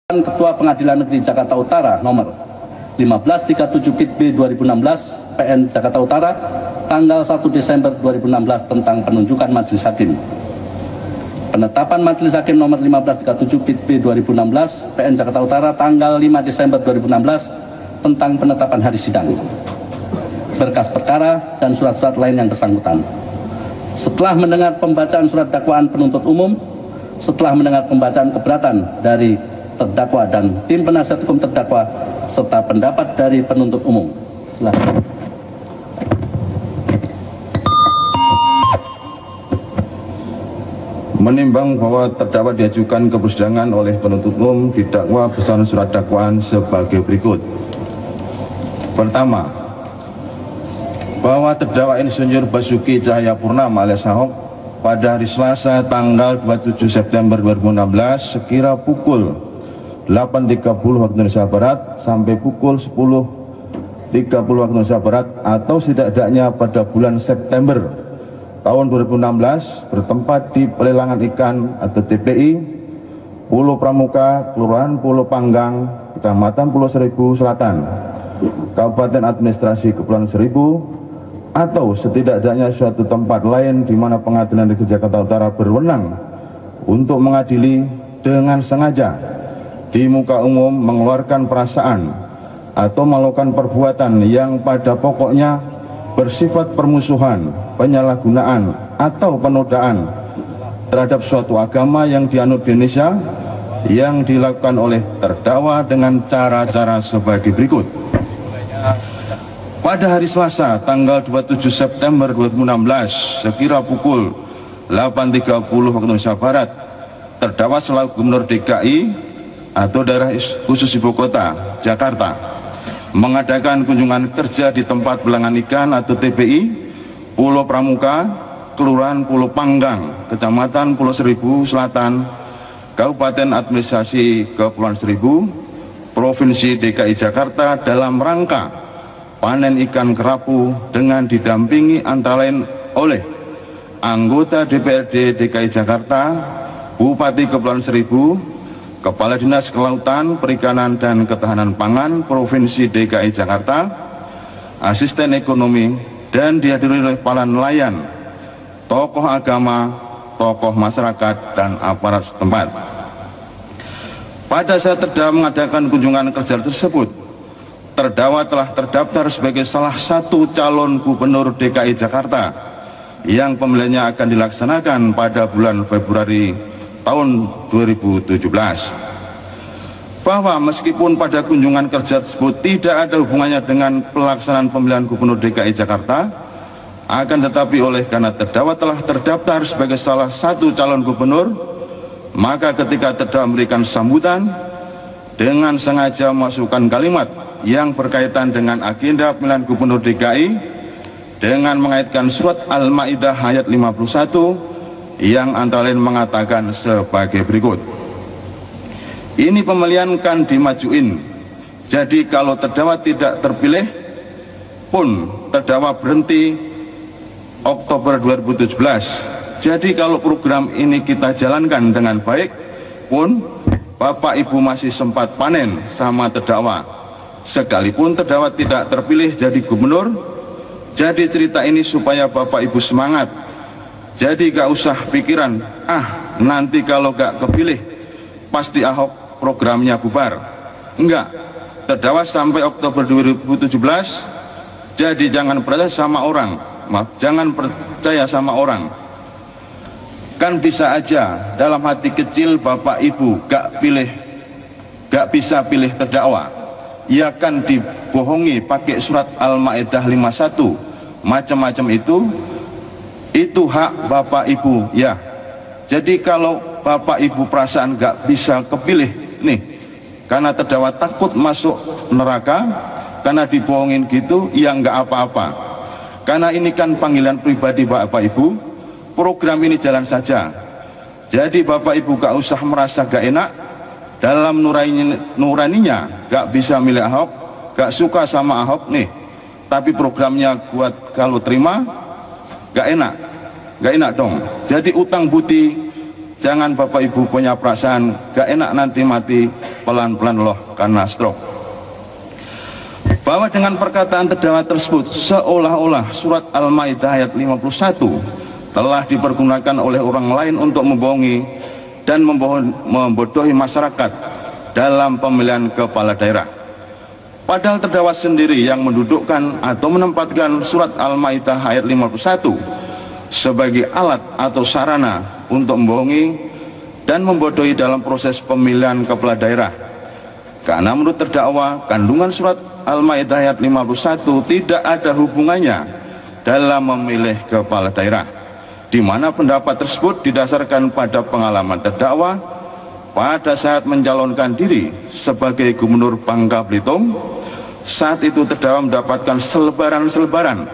Ketua Pengadilan Negeri Jakarta Utara nomor 1537 Pit B 2016 PN Jakarta Utara tanggal 1 Desember 2016 tentang penunjukan majelis hakim. Penetapan majelis hakim nomor 1537 Pit B 2016 PN Jakarta Utara tanggal 5 Desember 2016 tentang penetapan hari sidang, berkas perkara dan surat-surat lain yang bersangkutan. Setelah mendengar pembacaan surat dakwaan penuntut umum, setelah mendengar pembacaan keberatan dari terdakwa dan tim penasihat hukum terdakwa serta pendapat dari penuntut umum, silakan. Menimbang bahwa terdakwa diajukan ke persidangan oleh penuntut umum didakwa bersama surat dakwaan sebagai berikut. Pertama, bahwa terdakwa Insinyur Basuki Cahayapurnama alias Ahok pada hari Selasa tanggal 27 September 2016 sekira pukul 8.30 waktu Indonesia Barat sampai pukul 10.30 waktu Indonesia Barat atau setidaknya pada bulan September tahun 2016 bertempat di pelelangan ikan atau TPI Pulau Pramuka, Kelurahan Pulau Panggang, Kecamatan Pulau Seribu Selatan, Kabupaten Administrasi Kepulauan Seribu, atau setidaknya suatu tempat lain di mana Pengadilan Negeri Jakarta Utara berwenang untuk mengadili dengan sengaja di muka umum mengeluarkan perasaan atau melakukan perbuatan yang pada pokoknya bersifat permusuhan, penyalahgunaan atau penodaan terhadap suatu agama yang dianut di Indonesia yang dilakukan oleh terdakwa dengan cara-cara sebagai berikut. Pada hari Selasa tanggal 27 September 2016 sekira pukul 8.30 waktu Indonesia Barat, terdakwa selaku Gubernur DKI atau daerah khusus ibu kota Jakarta mengadakan kunjungan kerja di tempat pelelangan ikan atau TPI Pulau Pramuka, Kelurahan Pulau Panggang, Kecamatan Pulau Seribu Selatan, Kabupaten Administrasi Kepulauan Seribu, Provinsi DKI Jakarta dalam rangka panen ikan kerapu dengan didampingi antara lain oleh anggota DPRD DKI Jakarta, Bupati Kepulauan Seribu, Kepala Dinas Kelautan, Perikanan dan Ketahanan Pangan Provinsi DKI Jakarta, asisten ekonomi, dan dihadiri oleh para nelayan, tokoh agama, tokoh masyarakat, dan aparat setempat. Pada saat terdakwa mengadakan kunjungan kerja tersebut, terdakwa telah terdaftar sebagai salah satu calon gubernur DKI Jakarta yang pemilihannya akan dilaksanakan pada bulan Februari tahun 2017. Bahwa meskipun pada kunjungan kerja tersebut tidak ada hubungannya dengan pelaksanaan pemilihan gubernur DKI Jakarta, akan tetapi oleh karena terdakwa telah terdaftar sebagai salah satu calon gubernur, maka ketika terdakwa memberikan sambutan dengan sengaja memasukkan kalimat yang berkaitan dengan agenda pemilihan gubernur DKI dengan mengaitkan surat Al-Maidah ayat 51 yang antara lain mengatakan sebagai berikut. Ini pemilihan kan dimajuin, jadi kalau terdakwa tidak terpilih pun terdakwa berhenti Oktober 2017. Jadi kalau program ini kita jalankan dengan baik pun Bapak Ibu masih sempat panen sama terdakwa, sekalipun terdakwa tidak terpilih jadi gubernur. Jadi cerita ini supaya Bapak Ibu semangat. Jadi gak usah pikiran, nanti kalau gak kepilih pasti Ahok programnya bubar. Enggak, terdakwa sampai Oktober 2017. Jadi jangan percaya sama orang, jangan percaya sama orang. Kan bisa aja dalam hati kecil Bapak Ibu gak bisa pilih terdakwa, ia kan dibohongi pakai surat Al-Maidah 51 macam-macam itu hak Bapak Ibu ya. Jadi kalau Bapak Ibu perasaan gak bisa kepilih nih karena terdakwa takut masuk neraka karena dibohongin gitu, ya nggak apa-apa. Karena ini kan panggilan pribadi Bapak Ibu, program ini jalan saja. Jadi Bapak Ibu gak usah merasa gak enak dalam nuraninya gak bisa milih Ahok, gak suka sama Ahok nih, tapi programnya buat kalau terima gak enak dong. Jadi utang budi, jangan Bapak Ibu punya perasaan gak enak nanti mati pelan-pelan loh karena stroke. Bahwa dengan perkataan terdakwa tersebut seolah-olah surat Al-Maidah ayat 51 telah dipergunakan oleh orang lain untuk membohongi dan membodohi masyarakat dalam pemilihan kepala daerah. Padahal terdakwa sendiri yang mendudukkan atau menempatkan surat Al-Maidah ayat 51 sebagai alat atau sarana untuk membohongi dan membodohi dalam proses pemilihan kepala daerah. Karena menurut terdakwa, kandungan surat Al-Maidah ayat 51 tidak ada hubungannya dalam memilih kepala daerah, di mana pendapat tersebut didasarkan pada pengalaman terdakwa pada saat mencalonkan diri sebagai Gubernur Bangka Belitung. Saat itu terdakwa mendapatkan selebaran-selebaran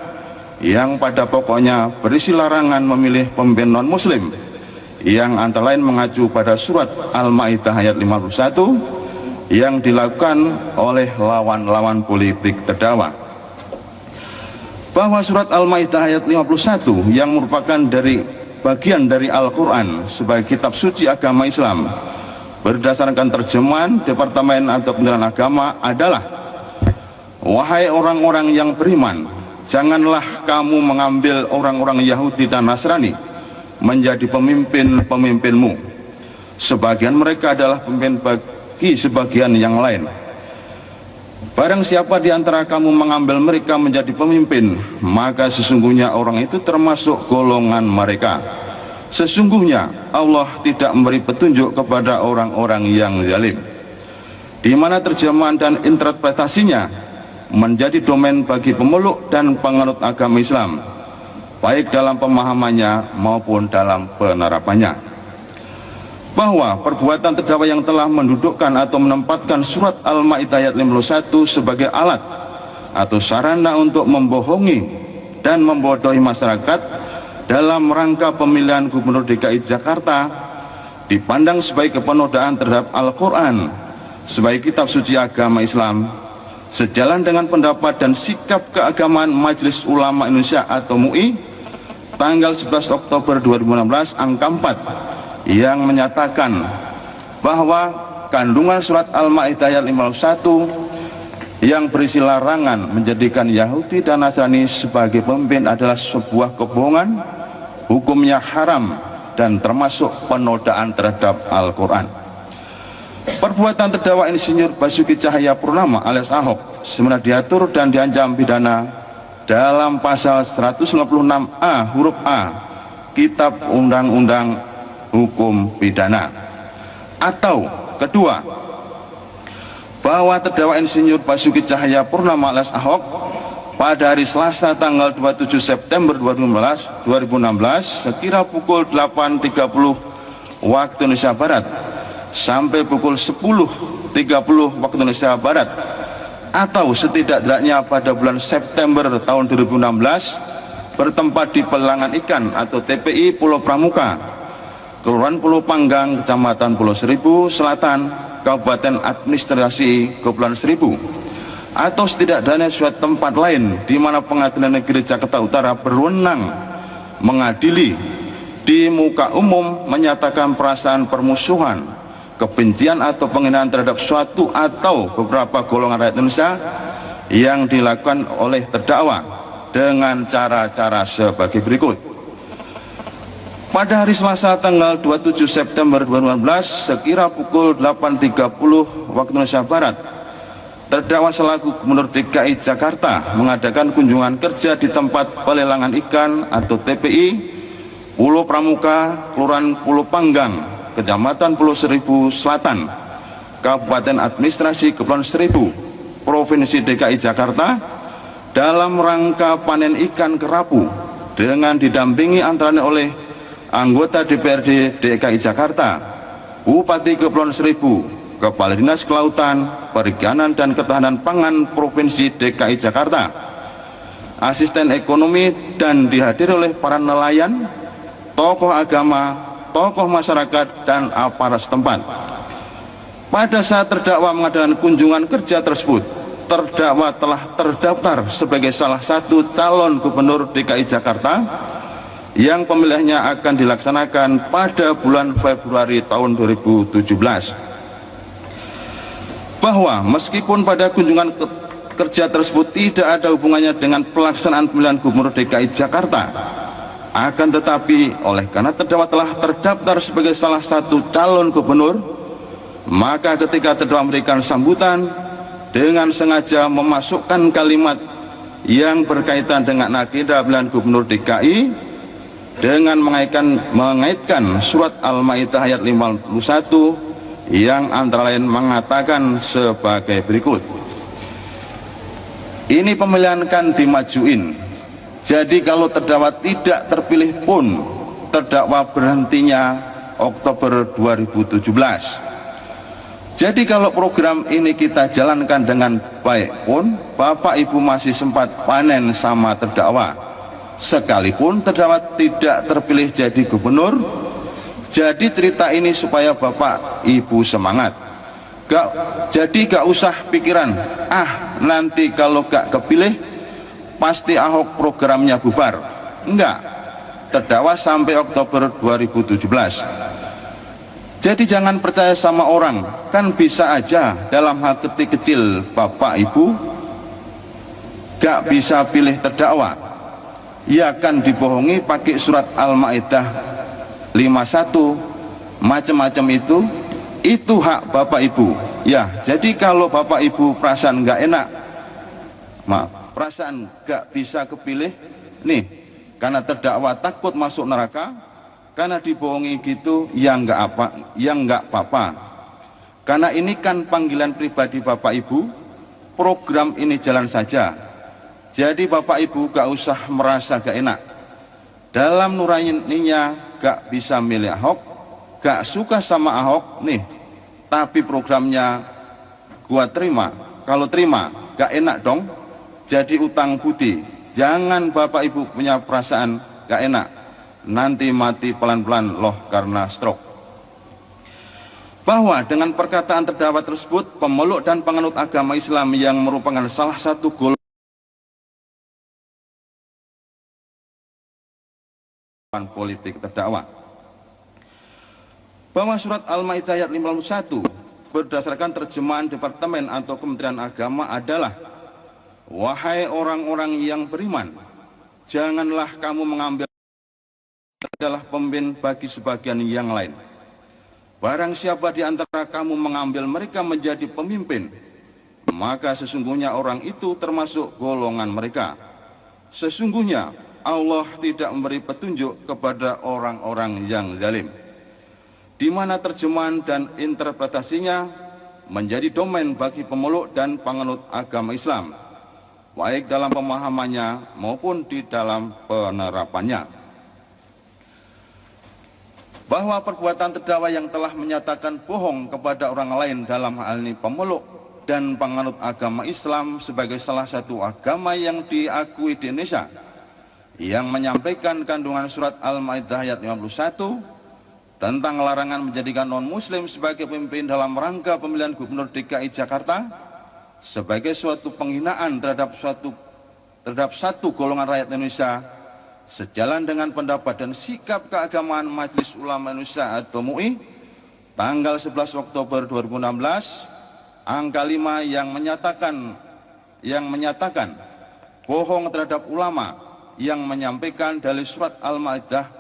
yang pada pokoknya berisi larangan memilih pemimpin non-muslim, yang antara lain mengacu pada surat Al-Maidah ayat 51 yang dilakukan oleh lawan-lawan politik terdakwa. Bahwa surat Al-Maidah ayat 51 yang merupakan bagian dari Al-Quran sebagai kitab suci agama Islam berdasarkan terjemahan Departemen atau Kementerian Agama adalah: wahai orang-orang yang beriman, janganlah kamu mengambil orang-orang Yahudi dan Nasrani menjadi pemimpin-pemimpinmu. Sebagian mereka adalah pemimpin bagi sebagian yang lain. Barang siapa di antara kamu mengambil mereka menjadi pemimpin, maka sesungguhnya orang itu termasuk golongan mereka. Sesungguhnya Allah tidak memberi petunjuk kepada orang-orang yang zalim. Di mana terjemahan dan interpretasinya menjadi domain bagi pemeluk dan penganut agama Islam, baik dalam pemahamannya maupun dalam penerapannya. Bahwa perbuatan terdakwa yang telah mendudukkan atau menempatkan surat Al-Maidah ayat 51 sebagai alat atau sarana untuk membohongi dan membodohi masyarakat dalam rangka pemilihan Gubernur DKI Jakarta dipandang sebagai penodaan terhadap Al-Quran sebagai kitab suci agama Islam, sejalan dengan pendapat dan sikap keagamaan Majelis Ulama Indonesia atau MUI tanggal 11 Oktober 2016 angka 4 yang menyatakan bahwa kandungan surat Al-Maidah ayat 51 yang berisi larangan menjadikan Yahudi dan Nasrani sebagai pemimpin adalah sebuah kebohongan, hukumnya haram dan termasuk penodaan terhadap Al-Quran. Perbuatan terdakwa Insinyur Basuki Cahayapurnama alias Ahok sebenarnya diatur dan diancam pidana dalam pasal 156A huruf A Kitab Undang-Undang Hukum Pidana. Atau kedua, bahwa terdakwa Insinyur Basuki Cahayapurnama alias Ahok pada hari Selasa tanggal 27 September 2016 sekira pukul 8.30 waktu Indonesia Barat sampai pukul 10.30 waktu Indonesia Barat atau setidak-tidaknya pada bulan September tahun 2016 bertempat di Pelelangan Ikan atau TPI Pulau Pramuka, Kelurahan Pulau Panggang, Kecamatan Pulau Seribu Selatan, Kabupaten Administrasi Kepulauan Seribu, atau setidaknya suatu tempat lain di mana Pengadilan Negeri Jakarta Utara berwenang mengadili di muka umum menyatakan perasaan permusuhan, kebencian atau penghinaan terhadap suatu atau beberapa golongan rakyat Indonesia yang dilakukan oleh terdakwa dengan cara-cara sebagai berikut. Pada hari Selasa tanggal 27 September 2016 sekira pukul 8.30 waktu Indonesia Barat, terdakwa selaku Gubernur DKI Jakarta mengadakan kunjungan kerja di tempat pelelangan ikan atau TPI Pulau Pramuka, Kelurahan Pulau Panggang, Kecamatan Pulau Seribu Selatan, Kabupaten Administrasi Kepulauan Seribu, Provinsi DKI Jakarta dalam rangka panen ikan kerapu dengan didampingi antara oleh anggota DPRD DKI Jakarta, Bupati Kepulauan Seribu, Kepala Dinas Kelautan, Perikanan dan Ketahanan Pangan Provinsi DKI Jakarta, asisten ekonomi, dan dihadiri oleh para nelayan, tokoh agama, tokoh masyarakat, dan aparat setempat. Pada saat terdakwa mengadakan kunjungan kerja tersebut, terdakwa telah terdaftar sebagai salah satu calon Gubernur DKI Jakarta yang pemilihannya akan dilaksanakan pada bulan Februari tahun 2017. bahwa meskipun pada kunjungan kerja tersebut tidak ada hubungannya dengan pelaksanaan pemilihan Gubernur DKI Jakarta, akan tetapi oleh karena terdakwa telah terdaftar sebagai salah satu calon gubernur, maka ketika terdakwa memberikan sambutan dengan sengaja memasukkan kalimat yang berkaitan dengan agenda pemilihan Gubernur DKI dengan mengaitkan surat Al-Maidah ayat 51 yang antara lain mengatakan sebagai berikut. Ini pemilihan kan dimajuin, jadi kalau terdakwa tidak terpilih pun terdakwa berhentinya Oktober 2017. Jadi kalau program ini kita jalankan dengan baik pun Bapak Ibu masih sempat panen sama terdakwa, sekalipun terdakwa tidak terpilih jadi gubernur. Jadi cerita ini supaya Bapak Ibu semangat. Jadi gak usah pikiran, nanti kalau gak kepilih pasti Ahok programnya bubar. Enggak, terdakwa sampai Oktober 2017. Jadi jangan percaya sama orang, kan bisa aja dalam hal kecil Bapak Ibu gak bisa pilih terdakwa, ya kan dibohongi pakai surat Al-Maidah 51 macam-macam itu hak Bapak Ibu ya. Jadi kalau Bapak Ibu perasaan nggak enak, perasaan nggak bisa kepilih nih karena terdakwa takut masuk neraka karena dibohongi gitu, ya nggak apa-apa, karena ini kan panggilan pribadi Bapak Ibu, program ini jalan saja. Jadi Bapak Ibu gak usah merasa gak enak, dalam nuraninya gak bisa milih Ahok, gak suka sama Ahok nih, tapi programnya gua terima. Kalau terima gak enak dong, jadi utang budi. Jangan Bapak Ibu punya perasaan gak enak, nanti mati pelan-pelan loh karena stroke. Bahwa dengan perkataan terdakwa tersebut, pemeluk dan penganut agama Islam yang merupakan salah satu golongan politik terdakwa, bahwa surat Al-Maidah ayat 51 berdasarkan terjemahan Departemen atau Kementerian Agama adalah, wahai orang-orang yang beriman, janganlah kamu mengambil adalah pemimpin bagi sebagian yang lain. Barang siapa di antara kamu mengambil mereka menjadi pemimpin, maka sesungguhnya orang itu termasuk golongan mereka. Sesungguhnya Allah tidak memberi petunjuk kepada orang-orang yang zalim. Di mana terjemahan dan interpretasinya menjadi domain bagi pemeluk dan penganut agama Islam, baik dalam pemahamannya maupun di dalam penerapannya. Bahwa perbuatan terdakwa yang telah menyatakan bohong kepada orang lain, dalam hal ini pemeluk dan penganut agama Islam sebagai salah satu agama yang diakui di Indonesia, yang menyampaikan kandungan surat Al-Maidah ayat 51 tentang larangan menjadikan non-muslim sebagai pemimpin dalam rangka pemilihan Gubernur DKI Jakarta sebagai suatu penghinaan terhadap satu golongan rakyat Indonesia, sejalan dengan pendapat dan sikap keagamaan Majelis Ulama Indonesia atau MUI tanggal 11 Oktober 2016 angka 5 yang menyatakan bohong terhadap ulama yang menyampaikan dari surat Al-Maidah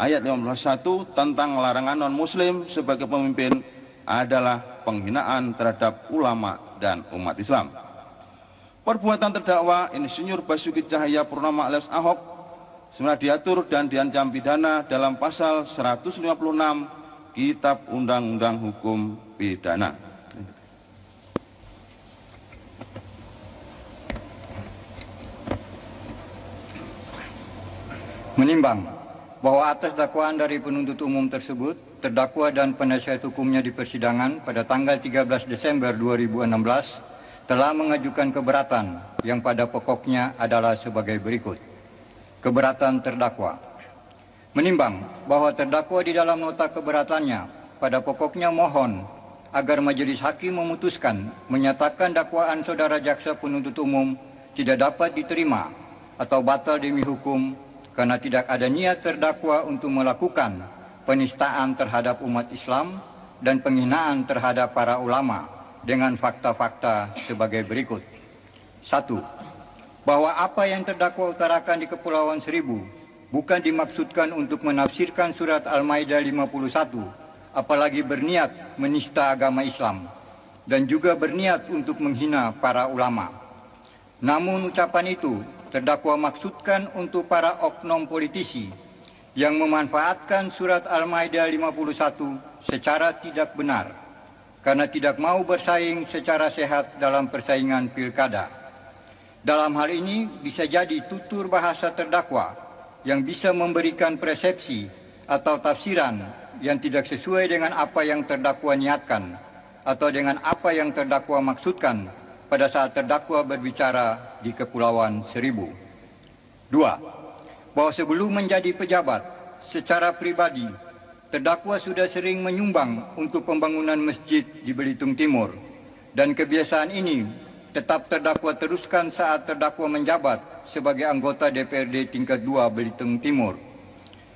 ayat 51 tentang larangan non-muslim sebagai pemimpin adalah penghinaan terhadap ulama dan umat Islam. Perbuatan terdakwa Insinyur Basuki Cahayapurnama alias Ahok sebenarnya diatur dan diancam pidana dalam pasal 156 Kitab Undang-Undang Hukum Pidana. Menimbang bahwa atas dakwaan dari penuntut umum tersebut, terdakwa dan penasihat hukumnya di persidangan pada tanggal 13 Desember 2016 telah mengajukan keberatan yang pada pokoknya adalah sebagai berikut. Keberatan terdakwa. Menimbang bahwa terdakwa di dalam nota keberatannya pada pokoknya mohon agar majelis hakim memutuskan menyatakan dakwaan saudara jaksa penuntut umum tidak dapat diterima atau batal demi hukum karena tidak ada niat terdakwa untuk melakukan penistaan terhadap umat Islam dan penghinaan terhadap para ulama dengan fakta-fakta sebagai berikut. 1. Bahwa apa yang terdakwa utarakan di Kepulauan Seribu bukan dimaksudkan untuk menafsirkan surat Al-Maidah 51, apalagi berniat menista agama Islam, dan juga berniat untuk menghina para ulama. Namun ucapan itu terdakwa maksudkan untuk para oknum politisi yang memanfaatkan surat Al-Maidah 51 secara tidak benar, karena tidak mau bersaing secara sehat dalam persaingan pilkada. Dalam hal ini bisa jadi tutur bahasa terdakwa yang bisa memberikan persepsi atau tafsiran yang tidak sesuai dengan apa yang terdakwa niatkan atau dengan apa yang terdakwa maksudkan pada saat terdakwa berbicara di Kepulauan Seribu. 2. Bahwa sebelum menjadi pejabat, secara pribadi, terdakwa sudah sering menyumbang untuk pembangunan masjid di Belitung Timur, dan kebiasaan ini tetap terdakwa teruskan saat terdakwa menjabat sebagai anggota DPRD tingkat 2 Belitung Timur.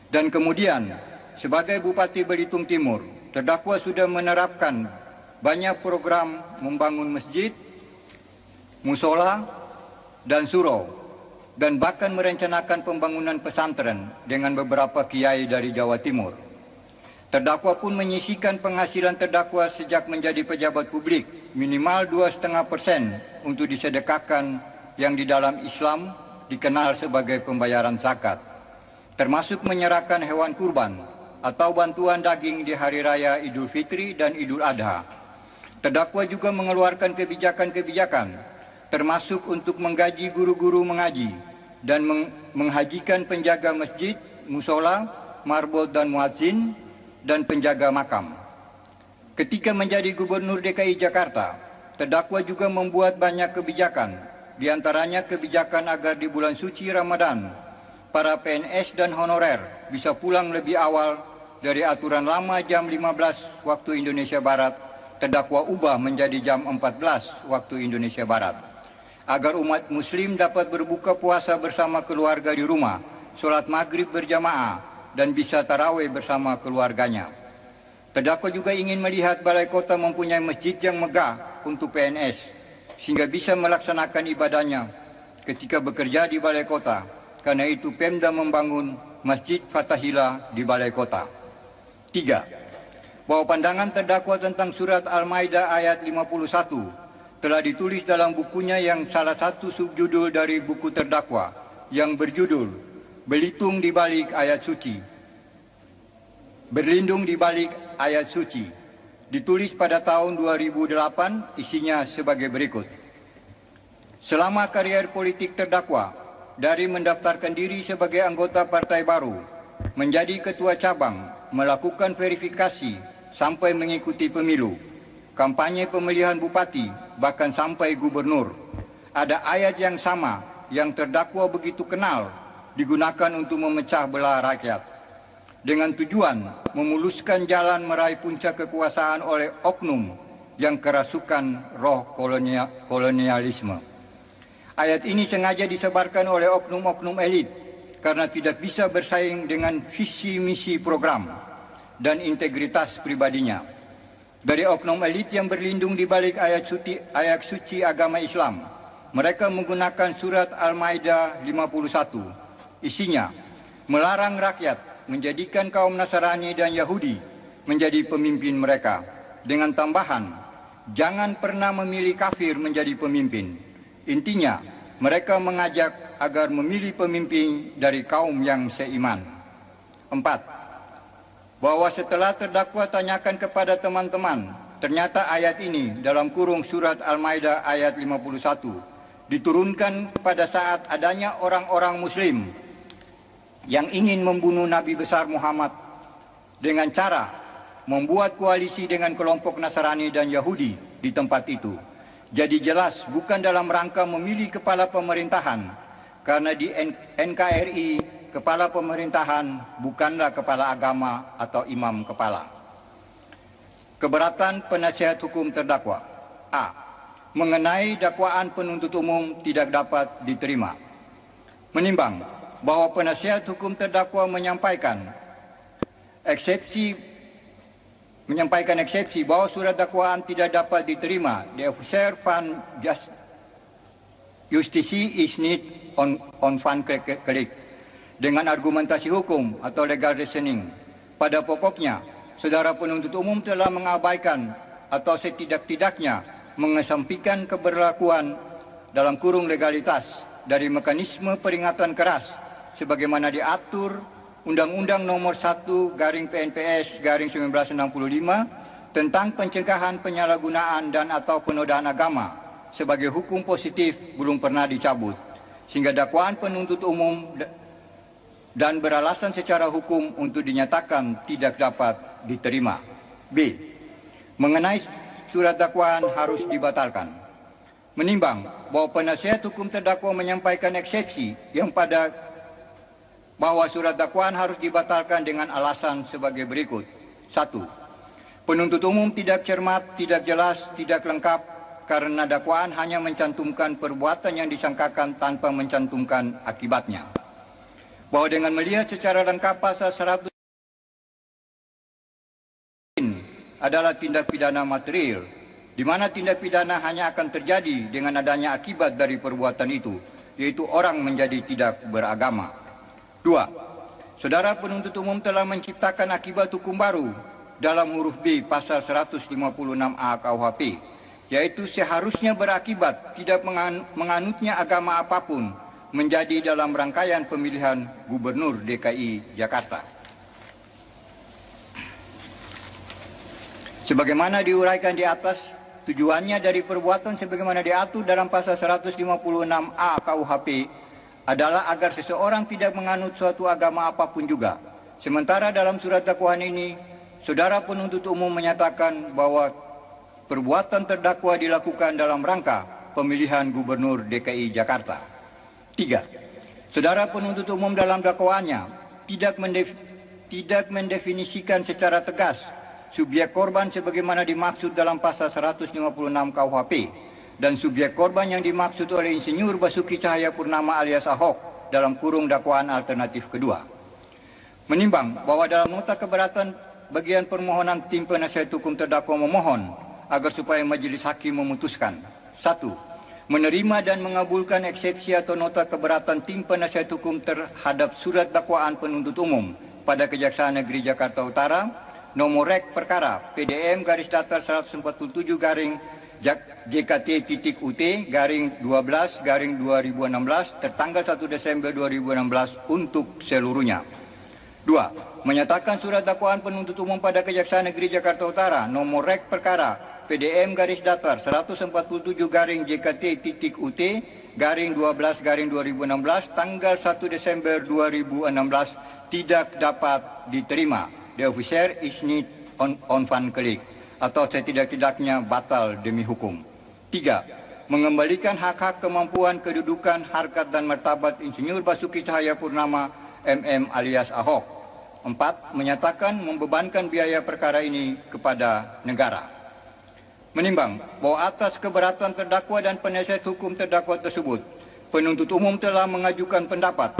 Dan kemudian, sebagai Bupati Belitung Timur, terdakwa sudah menerapkan banyak program membangun masjid, musola, dan surau, dan bahkan merencanakan pembangunan pesantren dengan beberapa kiai dari Jawa Timur. Terdakwa pun menyisihkan penghasilan terdakwa sejak menjadi pejabat publik minimal 2,5% untuk disedekahkan yang di dalam Islam dikenal sebagai pembayaran zakat, termasuk menyerahkan hewan kurban atau bantuan daging di Hari Raya Idul Fitri dan Idul Adha. Terdakwa juga mengeluarkan kebijakan-kebijakan, termasuk untuk menggaji guru-guru mengaji dan menghajikan penjaga masjid, musola, marbot dan muadzin, dan penjaga makam. Ketika menjadi Gubernur DKI Jakarta, terdakwa juga membuat banyak kebijakan, di antaranya kebijakan agar di bulan suci Ramadan, para PNS dan honorer bisa pulang lebih awal dari aturan lama jam 15 waktu Indonesia Barat, terdakwa ubah menjadi jam 14 waktu Indonesia Barat. Agar umat muslim dapat berbuka puasa bersama keluarga di rumah, sholat maghrib berjamaah, dan bisa tarawih bersama keluarganya. Terdakwa juga ingin melihat Balai Kota mempunyai masjid yang megah untuk PNS, sehingga bisa melaksanakan ibadahnya ketika bekerja di Balai Kota. Karena itu Pemda membangun Masjid Fathahillah di Balai Kota. 3. Bahwa pandangan terdakwa tentang surat Al-Maidah ayat 51 telah ditulis dalam bukunya yang salah satu subjudul dari buku terdakwa yang berjudul Berlindung di balik ayat suci. Berlindung di balik ayat suci. Ditulis pada tahun 2008, isinya sebagai berikut. Selama karier politik terdakwa, dari mendaftarkan diri sebagai anggota partai baru, menjadi ketua cabang, melakukan verifikasi, sampai mengikuti pemilu, kampanye pemilihan bupati, bahkan sampai gubernur, ada ayat yang sama yang terdakwa begitu kenal digunakan untuk memecah belah rakyat dengan tujuan memuluskan jalan meraih puncak kekuasaan oleh oknum yang kerasukan roh kolonialisme. Ayat ini sengaja disebarkan oleh oknum-oknum elit karena tidak bisa bersaing dengan visi misi program dan integritas pribadinya. Dari oknum elit yang berlindung di balik ayat suci agama Islam, mereka menggunakan surat Al-Maidah 51. Isinya melarang rakyat menjadikan kaum Nasrani dan Yahudi menjadi pemimpin mereka, dengan tambahan jangan pernah memilih kafir menjadi pemimpin. Intinya mereka mengajak agar memilih pemimpin dari kaum yang seiman. 4. Bahwa setelah terdakwa tanyakan kepada teman-teman, ternyata ayat ini dalam kurung surat Al-Maidah ayat 51 diturunkan pada saat adanya orang-orang muslim yang ingin membunuh Nabi besar Muhammad dengan cara membuat koalisi dengan kelompok Nasrani dan Yahudi di tempat itu. Jadi jelas bukan dalam rangka memilih kepala pemerintahan, karena di NKRI kepala pemerintahan bukanlah kepala agama atau imam kepala. Keberatan penasihat hukum terdakwa. A. Mengenai dakwaan penuntut umum tidak dapat diterima. Menimbang bahwa penasihat hukum terdakwa menyampaikan eksepsi menyampaikan eksepsi bahwa surat dakwaan tidak dapat diterima. The officer found justisi is need on fan klik dengan argumentasi hukum atau legal reasoning. Pada pokoknya, saudara penuntut umum telah mengabaikan atau setidak-tidaknya mengesampingkan keberlakuan dalam kurung legalitas dari mekanisme peringatan keras sebagaimana diatur Undang-Undang Nomor 1/PNPS/1965 tentang pencegahan penyalahgunaan dan atau penodaan agama sebagai hukum positif belum pernah dicabut, sehingga dakwaan penuntut umum dan beralasan secara hukum untuk dinyatakan tidak dapat diterima. B. Mengenai surat dakwaan harus dibatalkan. Menimbang bahwa penasihat hukum terdakwa menyampaikan eksepsi yang pada bahwa surat dakwaan harus dibatalkan dengan alasan sebagai berikut. 1. Penuntut umum tidak cermat, tidak jelas, tidak lengkap karena dakwaan hanya mencantumkan perbuatan yang disangkakan tanpa mencantumkan akibatnya. Bahwa dengan melihat secara lengkap pasal 100 adalah tindak pidana material, di mana tindak pidana hanya akan terjadi dengan adanya akibat dari perbuatan itu, yaitu orang menjadi tidak beragama. 2. Saudara penuntut umum telah menciptakan akibat hukum baru dalam huruf B pasal 156A KUHP, yaitu seharusnya berakibat tidak menganutnya agama apapun menjadi dalam rangkaian pemilihan Gubernur DKI Jakarta. Sebagaimana diuraikan di atas, tujuannya dari perbuatan sebagaimana diatur dalam pasal 156A KUHP adalah agar seseorang tidak menganut suatu agama apapun juga. Sementara dalam surat dakwaan ini, saudara penuntut umum menyatakan bahwa perbuatan terdakwa dilakukan dalam rangka pemilihan Gubernur DKI Jakarta. 3. Saudara penuntut umum dalam dakwaannya tidak mendefinisikan secara tegas subjek korban sebagaimana dimaksud dalam pasal 156 KUHP dan subjek korban yang dimaksud oleh Insinyur Basuki Cahayapurnama alias Ahok dalam kurung dakwaan alternatif kedua. Menimbang bahwa dalam nota keberatan bagian permohonan tim penasihat hukum terdakwa memohon agar supaya majelis hakim memutuskan 1. Menerima dan mengabulkan eksepsi atau nota keberatan tim penasihat hukum terhadap surat dakwaan penuntut umum pada Kejaksaan Negeri Jakarta Utara nomor rek perkara PDM garis datar 147 garing JKT.UT garing 12 garing 2016 tertanggal 1 Desember 2016 untuk seluruhnya. 2. Menyatakan surat dakwaan penuntut umum pada Kejaksaan Negeri Jakarta Utara nomor rek perkara PDM garis datar 147 garing JKT.UT garing 12 garing 2016 tanggal 1 Desember 2016 tidak dapat diterima. The officer is need on fan klik atau setidak-tidaknya batal demi hukum. 3. Mengembalikan hak-hak, kemampuan, kedudukan, harkat dan martabat Insinyur Basuki Cahayapurnama MM alias Ahok. 4. Menyatakan membebankan biaya perkara ini kepada negara. Menimbang bahwa atas keberatan terdakwa dan penasihat hukum terdakwa tersebut, penuntut umum telah mengajukan pendapat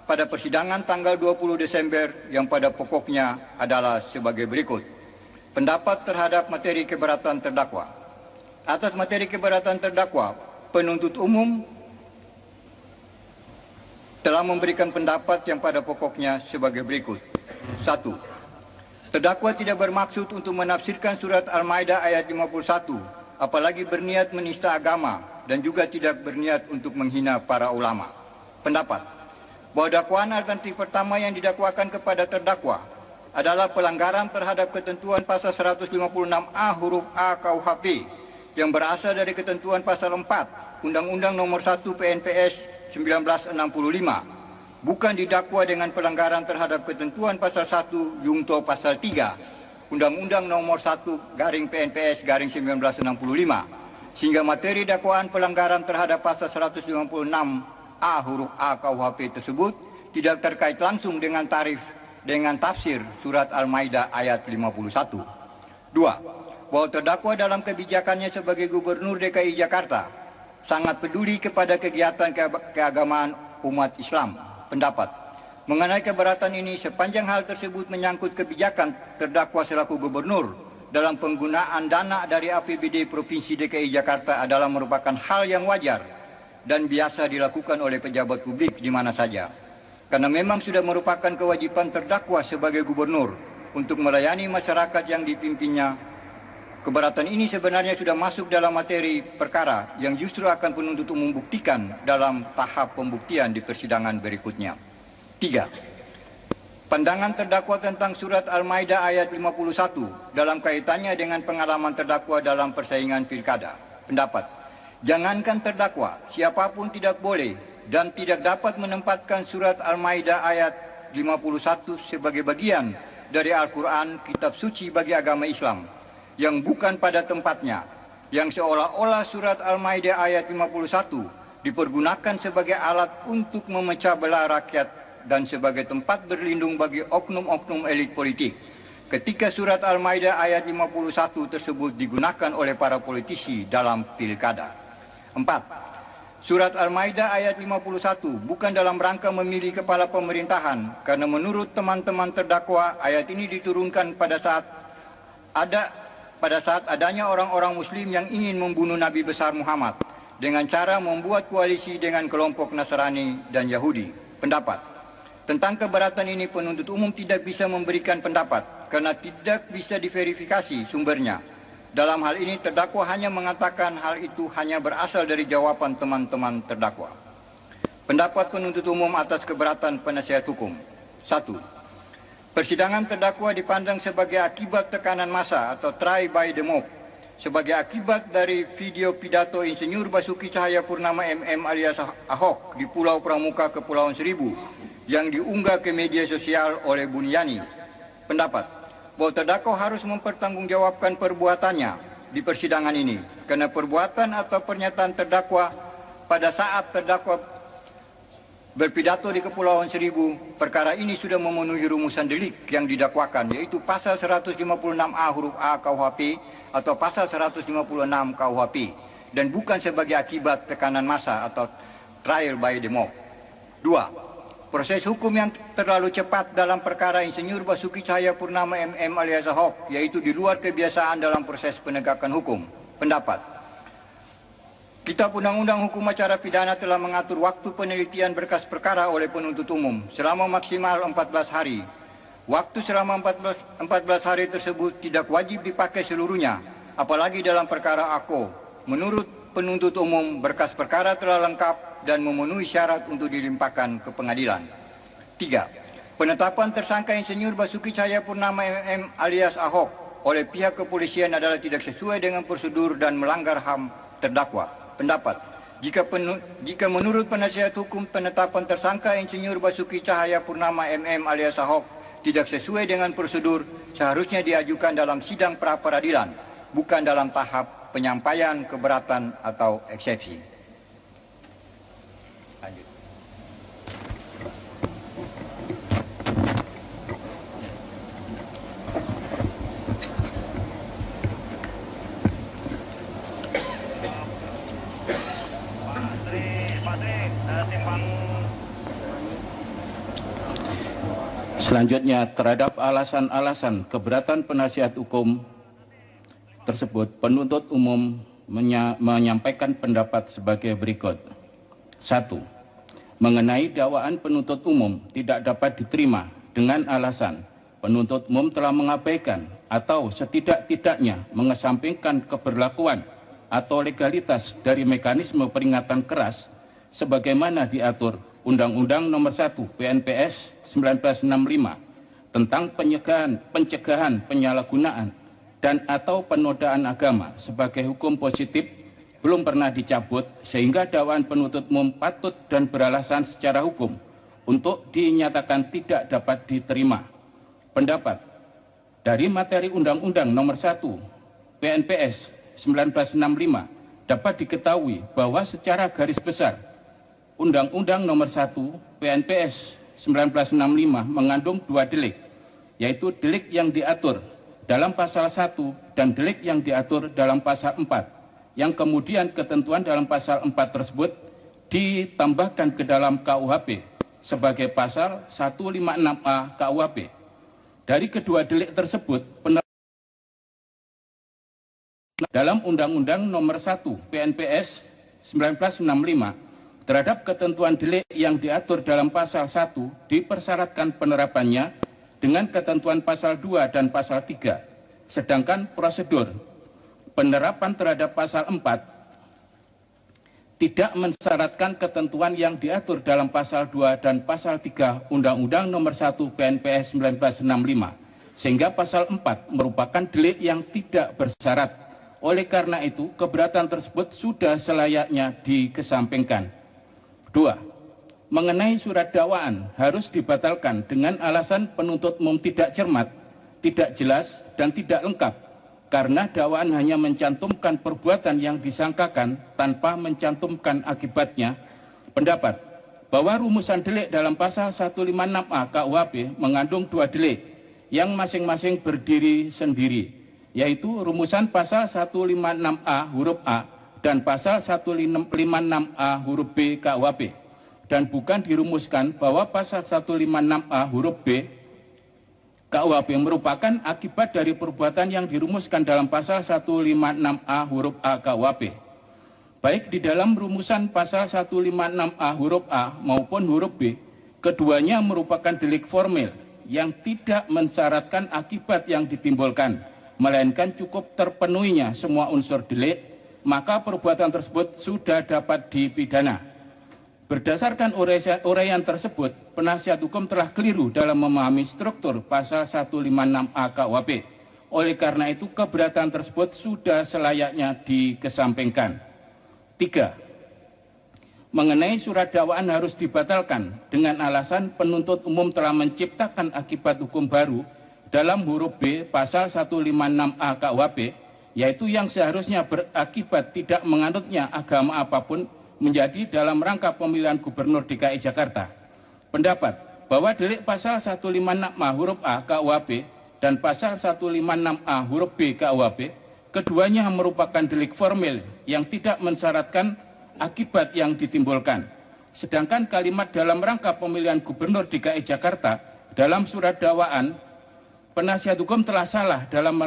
pada persidangan tanggal 20 Desember yang pada pokoknya adalah sebagai berikut. Pendapat terhadap materi keberatan terdakwa. Atas materi keberatan terdakwa, penuntut umum telah memberikan pendapat yang pada pokoknya sebagai berikut. 1. Terdakwa tidak bermaksud untuk menafsirkan surat Al-Maidah ayat 51, apalagi berniat menista agama dan juga tidak berniat untuk menghina para ulama. Pendapat bahwa dakwaan alternatif pertama yang didakwakan kepada terdakwa adalah pelanggaran terhadap ketentuan pasal 156A huruf A KUHP yang berasal dari ketentuan pasal 4 Undang-Undang Nomor 1 PNPS 1965, bukan didakwa dengan pelanggaran terhadap ketentuan pasal 1 Yungto pasal 3 Undang-Undang Nomor 1 garing PNPS garing 1965, sehingga materi dakwaan pelanggaran terhadap pasal 156A huruf A KUHP tersebut tidak terkait langsung dengan tafsir surat Al-Maidah ayat 51. 2. Bahwa terdakwa dalam kebijakannya sebagai Gubernur DKI Jakarta sangat peduli kepada kegiatan keagamaan umat Islam. Pendapat mengenai keberatan ini sepanjang hal tersebut menyangkut kebijakan terdakwa selaku Gubernur dalam penggunaan dana dari APBD Provinsi DKI Jakarta adalah merupakan hal yang wajar dan biasa dilakukan oleh pejabat publik di mana saja. Karena memang sudah merupakan kewajiban terdakwa sebagai gubernur untuk melayani masyarakat yang dipimpinnya. Keberatan ini sebenarnya sudah masuk dalam materi perkara yang justru akan penuntut umum buktikan dalam tahap pembuktian di persidangan berikutnya. 3. Pandangan terdakwa tentang surat Al-Maidah ayat 51 dalam kaitannya dengan pengalaman terdakwa dalam persaingan pilkada. Pendapat, jangankan terdakwa, siapapun tidak boleh dan tidak dapat menempatkan surat Al-Maidah ayat 51 sebagai bagian dari Al-Quran, kitab suci bagi agama Islam, yang bukan pada tempatnya, yang seolah-olah surat Al-Maidah ayat 51 dipergunakan sebagai alat untuk memecah belah rakyat dan sebagai tempat berlindung bagi oknum-oknum elit politik. Ketika surat Al-Maidah ayat 51 tersebut digunakan oleh para politisi dalam pilkada. 4. Surat Al-Maidah ayat 51 bukan dalam rangka memilih kepala pemerintahan, karena menurut teman-teman terdakwa, ayat ini diturunkan pada saat adanya orang-orang muslim yang ingin membunuh Nabi besar Muhammad dengan cara membuat koalisi dengan kelompok Nasrani dan Yahudi. Pendapat, tentang keberatan ini penuntut umum tidak bisa memberikan pendapat karena tidak bisa diverifikasi sumbernya. Dalam hal ini terdakwa hanya mengatakan hal itu hanya berasal dari jawaban teman-teman terdakwa. Pendapat penuntut umum atas keberatan penasihat hukum. 1. Persidangan terdakwa dipandang sebagai akibat tekanan massa atau trial by the mob, sebagai akibat dari video pidato Insinyur Basuki Cahayapurnama MM alias Ahok di Pulau Pramuka, Kepulauan Seribu, yang diunggah ke media sosial oleh Buniani. Pendapat, bahwa terdakwa harus mempertanggungjawabkan perbuatannya di persidangan ini, karena perbuatan atau pernyataan terdakwa pada saat terdakwa berpidato di Kepulauan Seribu, perkara ini sudah memenuhi rumusan delik yang didakwakan, yaitu pasal 156A huruf A KUHP atau pasal 156 KUHP, dan bukan sebagai akibat tekanan massa atau trial by the mob. 2. Proses hukum yang terlalu cepat dalam perkara Insinyur Basuki Cahayapurnama MM alias Ahok, yaitu di luar kebiasaan dalam proses penegakan hukum. Pendapat, Kitab Undang-Undang Hukum Acara Pidana telah mengatur waktu penelitian berkas perkara oleh penuntut umum selama maksimal 14 hari. Waktu selama 14 hari tersebut tidak wajib dipakai seluruhnya, apalagi dalam perkara AKO. Menurut penuntut umum, berkas perkara telah lengkap dan memenuhi syarat untuk dilimpahkan ke pengadilan. 3. Penetapan tersangka Insinyur Basuki Cahayapurnama MM alias Ahok oleh pihak kepolisian adalah tidak sesuai dengan prosedur dan melanggar HAM terdakwa. Pendapat, jika menurut penasihat hukum penetapan tersangka Insinyur Basuki Cahayapurnama MM alias Ahok tidak sesuai dengan prosedur, seharusnya diajukan dalam sidang pra-peradilan, bukan dalam tahap penyampaian keberatan atau eksepsi. Lanjut. Selanjutnya, terhadap alasan-alasan keberatan penasihat hukum tersebut, penuntut umum menyampaikan pendapat sebagai berikut. 1. Mengenai dakwaan penuntut umum tidak dapat diterima dengan alasan penuntut umum telah mengabaikan atau setidak-tidaknya mengesampingkan keberlakuan atau legalitas dari mekanisme peringatan keras sebagaimana diatur Undang-Undang Nomor 1 PNPS 1965 tentang pencegahan penyalahgunaan dan atau penodaan agama sebagai hukum positif belum pernah dicabut, sehingga dakwaan penuntut umum patut dan beralasan secara hukum untuk dinyatakan tidak dapat diterima. Pendapat, dari materi Undang-Undang Nomor 1 PNPS 1965 dapat diketahui bahwa secara garis besar Undang-Undang Nomor 1 PNPS 1965 mengandung dua delik, yaitu delik yang diatur dalam pasal 1 dan delik yang diatur dalam pasal 4, yang kemudian ketentuan dalam pasal 4 tersebut ditambahkan ke dalam KUHP sebagai pasal 156A KUHP. Dari kedua delik tersebut, dalam Undang-Undang Nomor 1 PNPS 1965 terhadap ketentuan delik yang diatur dalam pasal 1 dipersyaratkan penerapannya dengan ketentuan pasal 2 dan pasal 3, sedangkan prosedur penerapan terhadap pasal 4 tidak mensyaratkan ketentuan yang diatur dalam pasal 2 dan pasal 3 Undang-Undang Nomor 1 PNPS 1965, sehingga pasal 4 merupakan delik yang tidak bersyarat. Oleh karena itu, keberatan tersebut sudah selayaknya dikesampingkan. 2. Mengenai surat dakwaan harus dibatalkan dengan alasan penuntut umum tidak cermat, tidak jelas, dan tidak lengkap, karena dakwaan hanya mencantumkan perbuatan yang disangkakan tanpa mencantumkan akibatnya. Pendapat bahwa rumusan delik dalam pasal 156A KUHP mengandung 2 delik yang masing-masing berdiri sendiri, yaitu rumusan pasal 156A huruf A dan pasal 156A huruf B KUHP, dan bukan dirumuskan bahwa pasal 156A huruf B KUHP merupakan akibat dari perbuatan yang dirumuskan dalam pasal 156A huruf A KUHP. Baik di dalam rumusan pasal 156A huruf A maupun huruf B, keduanya merupakan delik formil yang tidak mensyaratkan akibat yang ditimbulkan, melainkan cukup terpenuhinya semua unsur delik, maka perbuatan tersebut sudah dapat dipidana. Berdasarkan uraian tersebut, penasihat hukum telah keliru dalam memahami struktur pasal 156A KUHP. Oleh karena itu, keberatan tersebut sudah selayaknya dikesampingkan. 3. Mengenai surat dakwaan harus dibatalkan dengan alasan penuntut umum telah menciptakan akibat hukum baru dalam huruf B pasal 156A KUHP, yaitu yang seharusnya berakibat tidak menganutnya agama apapun menjadi dalam rangka pemilihan gubernur DKI Jakarta. Pendapat bahwa delik pasal 156A huruf A KUHP dan pasal 156A huruf B KUHP keduanya merupakan delik formil yang tidak mensyaratkan akibat yang ditimbulkan. Sedangkan kalimat dalam rangka pemilihan gubernur DKI Jakarta dalam surat dakwaan, penasihat hukum telah salah dalam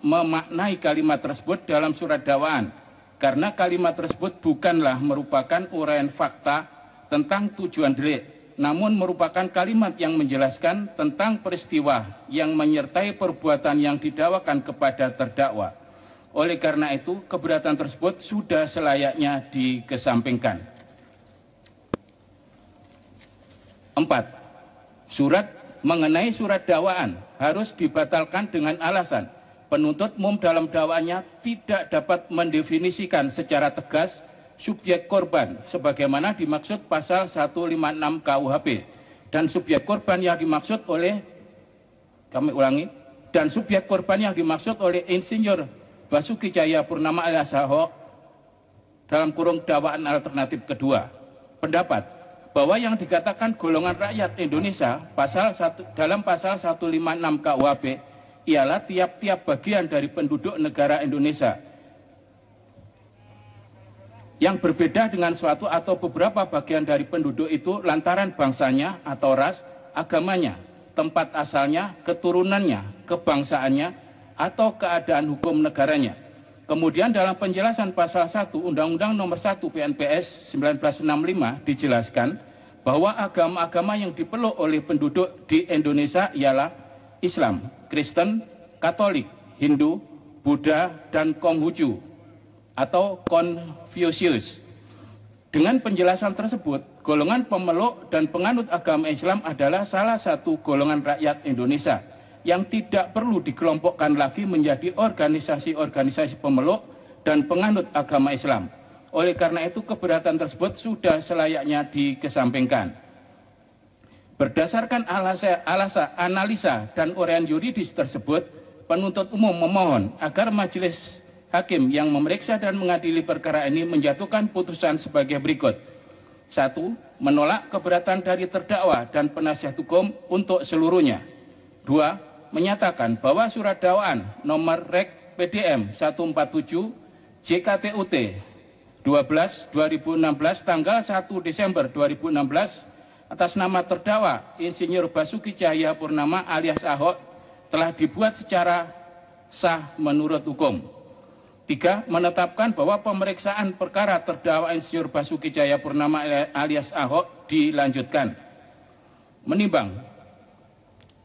memaknai kalimat tersebut dalam surat dakwaan, karena kalimat tersebut bukanlah merupakan uraian fakta tentang tujuan delik, namun merupakan kalimat yang menjelaskan tentang peristiwa yang menyertai perbuatan yang didakwakan kepada terdakwa. Oleh karena itu, keberatan tersebut sudah selayaknya dikesampingkan. 4. Mengenai surat dakwaan harus dibatalkan dengan alasan penuntut umum dalam dakwaannya tidak dapat mendefinisikan secara tegas subjek korban sebagaimana dimaksud pasal 156 KUHP, dan subjek korban yang dimaksud oleh subjek korban yang dimaksud oleh Insinyur Basuki Cahayapurnama alias Ahok dalam kurung dakwaan alternatif kedua. Pendapat bahwa yang dikatakan golongan rakyat Indonesia dalam pasal 156 KUHP ialah tiap-tiap bagian dari penduduk negara Indonesia yang berbeda dengan suatu atau beberapa bagian dari penduduk itu lantaran bangsanya atau ras, agamanya, tempat asalnya, keturunannya, kebangsaannya, atau keadaan hukum negaranya. Kemudian dalam penjelasan pasal 1 Undang-Undang Nomor 1 PNPS 1965 dijelaskan bahwa agama-agama yang dipeluk oleh penduduk di Indonesia ialah Islam, Kristen, Katolik, Hindu, Buddha, dan Konghucu atau Confucius. Dengan penjelasan tersebut, golongan pemeluk dan penganut agama Islam adalah salah satu golongan rakyat Indonesia yang tidak perlu dikelompokkan lagi menjadi organisasi-organisasi pemeluk dan penganut agama Islam. Oleh karena itu, keberatan tersebut sudah selayaknya dikesampingkan. Berdasarkan analisa dan uraian yuridis tersebut, penuntut umum memohon agar majelis hakim yang memeriksa dan mengadili perkara ini menjatuhkan putusan sebagai berikut. 1. Menolak keberatan dari terdakwa dan penasihat hukum untuk seluruhnya. 2. Menyatakan bahwa surat dakwaan nomor Rek PDM 147 JKTUT 12/2016 tanggal 1 Desember 2016 atas nama terdakwa Insinyur Basuki Cahayapurnama alias Ahok telah dibuat secara sah menurut hukum. 3. Menetapkan bahwa pemeriksaan perkara terdakwa Insinyur Basuki Cahayapurnama alias Ahok dilanjutkan. Menimbang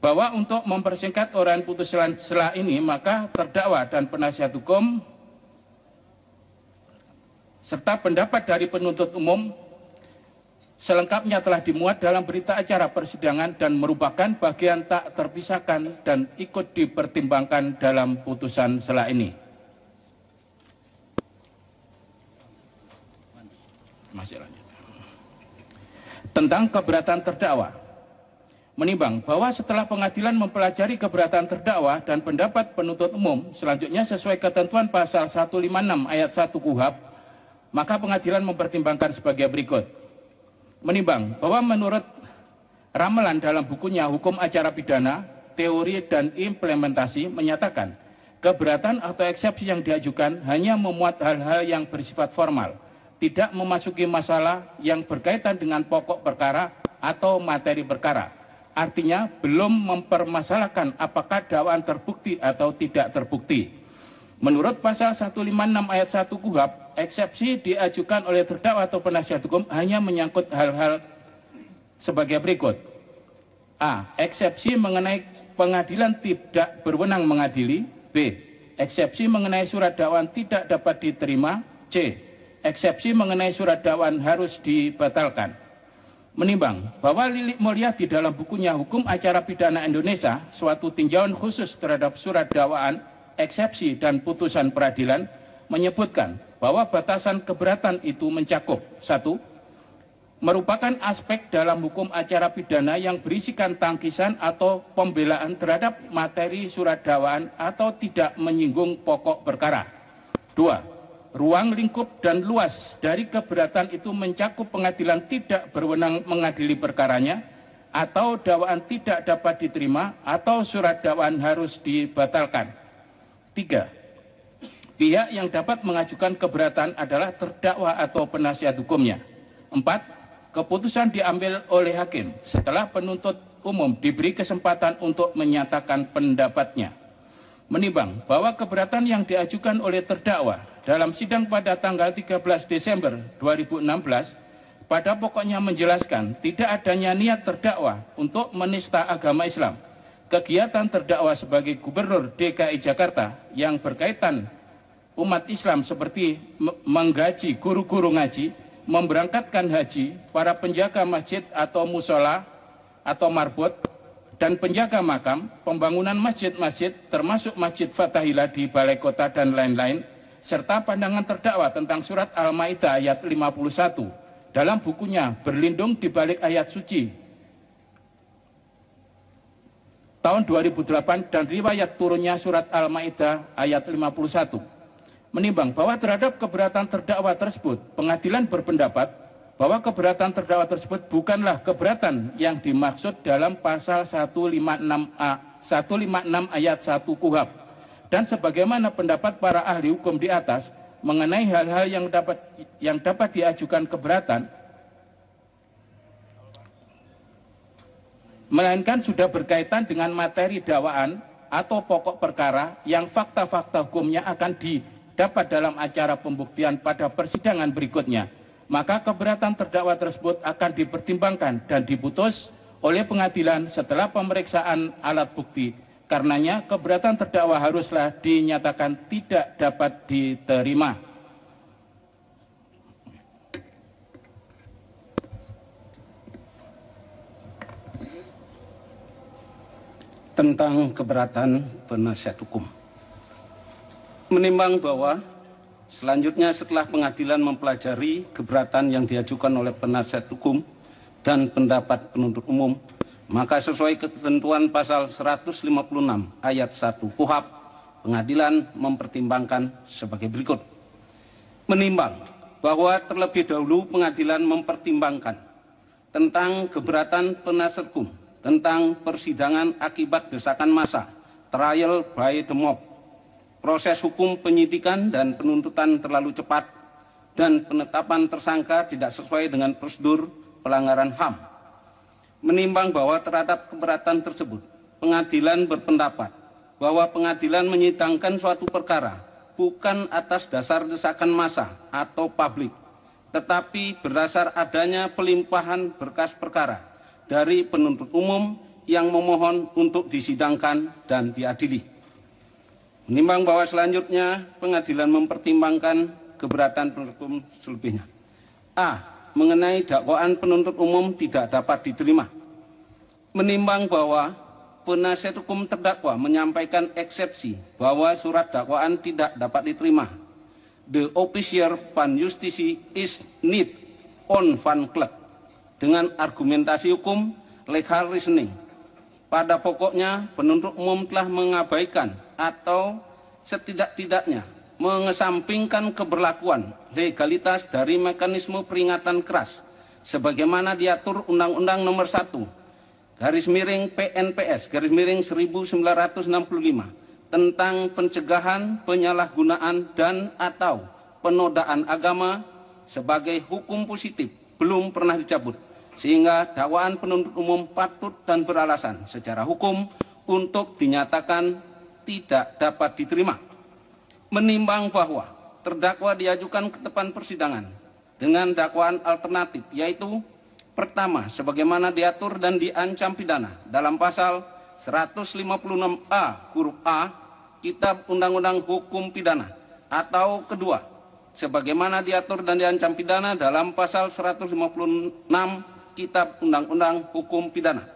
bahwa untuk mempersingkat uraian putusan selah ini, maka terdakwa dan penasihat hukum serta pendapat dari penuntut umum selengkapnya telah dimuat dalam berita acara persidangan dan merupakan bagian tak terpisahkan dan ikut dipertimbangkan dalam putusan selah ini. Masih lanjut. Tentang keberatan terdakwa. Menimbang bahwa setelah pengadilan mempelajari keberatan terdakwa dan pendapat penuntut umum, selanjutnya sesuai ketentuan pasal 156 ayat 1 KUHP, maka pengadilan mempertimbangkan sebagai berikut. Menimbang bahwa menurut ramalan dalam bukunya Hukum Acara Pidana, Teori dan Implementasi menyatakan keberatan atau eksepsi yang diajukan hanya memuat hal-hal yang bersifat formal, tidak memasuki masalah yang berkaitan dengan pokok perkara atau materi perkara. Artinya belum mempermasalahkan apakah dakwaan terbukti atau tidak terbukti. Menurut pasal 156 ayat 1 KUHP, eksepsi diajukan oleh terdakwa atau penasihat hukum hanya menyangkut hal-hal sebagai berikut. A. Eksepsi mengenai pengadilan tidak berwenang mengadili. B. Eksepsi mengenai surat dakwaan tidak dapat diterima. C. Eksepsi mengenai surat dakwaan harus dibatalkan. Menimbang bahwa Lilik Mulyadi dalam bukunya Hukum Acara Pidana Indonesia, suatu tinjauan khusus terhadap surat dakwaan, eksepsi dan putusan peradilan, menyebutkan bahwa batasan keberatan itu mencakup 1. Merupakan aspek dalam hukum acara pidana yang berisikan tangkisan atau pembelaan terhadap materi surat dakwaan atau tidak menyinggung pokok perkara. 2. Ruang lingkup dan luas dari keberatan itu mencakup pengadilan tidak berwenang mengadili perkaranya, atau dakwaan tidak dapat diterima, atau surat dakwaan harus dibatalkan. 3. Pihak yang dapat mengajukan keberatan adalah terdakwa atau penasihat hukumnya. 4. Keputusan diambil oleh hakim setelah penuntut umum diberi kesempatan untuk menyatakan pendapatnya. Menimbang bahwa keberatan yang diajukan oleh terdakwa dalam sidang pada tanggal 13 Desember 2016 pada pokoknya menjelaskan tidak adanya niat terdakwa untuk menista agama Islam. Kegiatan terdakwa sebagai Gubernur DKI Jakarta yang berkaitan umat Islam seperti menggaji guru-guru ngaji, memberangkatkan haji, para penjaga masjid atau musola atau marbot, dan penjaga makam, pembangunan masjid-masjid termasuk Masjid Fathahillah di Balai Kota dan lain-lain, serta pandangan terdakwa tentang surat Al-Maidah ayat 51 dalam bukunya Berlindung di Balik Ayat Suci tahun 2008 dan riwayat turunnya surat Al-Maidah ayat 51. Menimbang bahwa terhadap keberatan terdakwa tersebut, pengadilan berpendapat bahwa keberatan terdakwa tersebut bukanlah keberatan yang dimaksud dalam pasal 156 ayat 1 KUHP, dan sebagaimana pendapat para ahli hukum di atas mengenai hal-hal yang dapat diajukan keberatan, melainkan sudah berkaitan dengan materi dakwaan atau pokok perkara yang fakta-fakta hukumnya akan didapat dalam acara pembuktian pada persidangan berikutnya. Maka keberatan terdakwa tersebut akan dipertimbangkan dan diputus oleh pengadilan setelah pemeriksaan alat bukti. Karenanya keberatan terdakwa haruslah dinyatakan tidak dapat diterima. Tentang keberatan penasihat hukum. Menimbang bahwa selanjutnya setelah pengadilan mempelajari keberatan yang diajukan oleh penasihat hukum dan pendapat penuntut umum, maka sesuai ketentuan pasal 156 ayat 1 KUHP, pengadilan mempertimbangkan sebagai berikut. Menimbang bahwa terlebih dahulu pengadilan mempertimbangkan tentang keberatan penasihat hukum tentang persidangan akibat desakan massa, trial by the mob, proses hukum penyidikan dan penuntutan terlalu cepat, dan penetapan tersangka tidak sesuai dengan prosedur pelanggaran HAM. Menimbang bahwa terhadap keberatan tersebut, pengadilan berpendapat bahwa pengadilan menyidangkan suatu perkara bukan atas dasar desakan massa atau publik, tetapi berdasar adanya pelimpahan berkas perkara dari penuntut umum yang memohon untuk disidangkan dan diadili. Menimbang bahwa selanjutnya pengadilan mempertimbangkan keberatan penuntut umum selebihnya. A. Mengenai dakwaan penuntut umum tidak dapat diterima. Menimbang bahwa penasihat hukum terdakwa menyampaikan eksepsi bahwa surat dakwaan tidak dapat diterima. The officier van justitie is niet on van klek. Dengan argumentasi hukum legal reasoning. Pada pokoknya penuntut umum telah mengabaikan atau setidak-tidaknya mengesampingkan keberlakuan legalitas dari mekanisme peringatan keras sebagaimana diatur Undang-Undang Nomor 1 garis miring PNPS garis miring 1965 tentang pencegahan penyalahgunaan dan atau penodaan agama sebagai hukum positif belum pernah dicabut, sehingga dakwaan penuntut umum patut dan beralasan secara hukum untuk dinyatakan tidak dapat diterima. Menimbang bahwa terdakwa diajukan ke depan persidangan dengan dakwaan alternatif, yaitu pertama, sebagaimana diatur dan diancam pidana dalam pasal 156A huruf A Kitab Undang-Undang Hukum Pidana, atau kedua, sebagaimana diatur dan diancam pidana dalam pasal 156 Kitab Undang-Undang Hukum Pidana.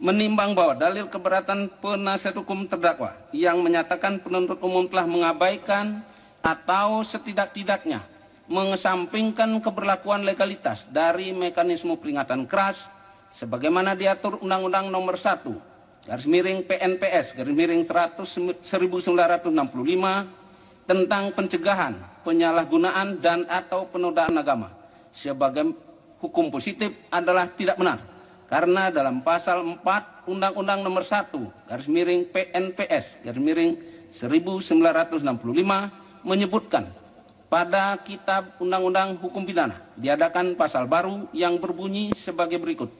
Menimbang bahwa dalil keberatan penasihat hukum terdakwa yang menyatakan penuntut umum telah mengabaikan atau setidak-tidaknya mengesampingkan keberlakuan legalitas dari mekanisme peringatan keras sebagaimana diatur Undang-Undang Nomor 1 garis miring PNPS garis miring 1965 tentang pencegahan penyalahgunaan dan atau penodaan agama sebagai hukum positif adalah tidak benar, karena dalam pasal 4 Undang-Undang Nomor 1 garis miring PNPS garis miring 1965 menyebutkan pada Kitab Undang-Undang Hukum Pidana diadakan pasal baru yang berbunyi sebagai berikut.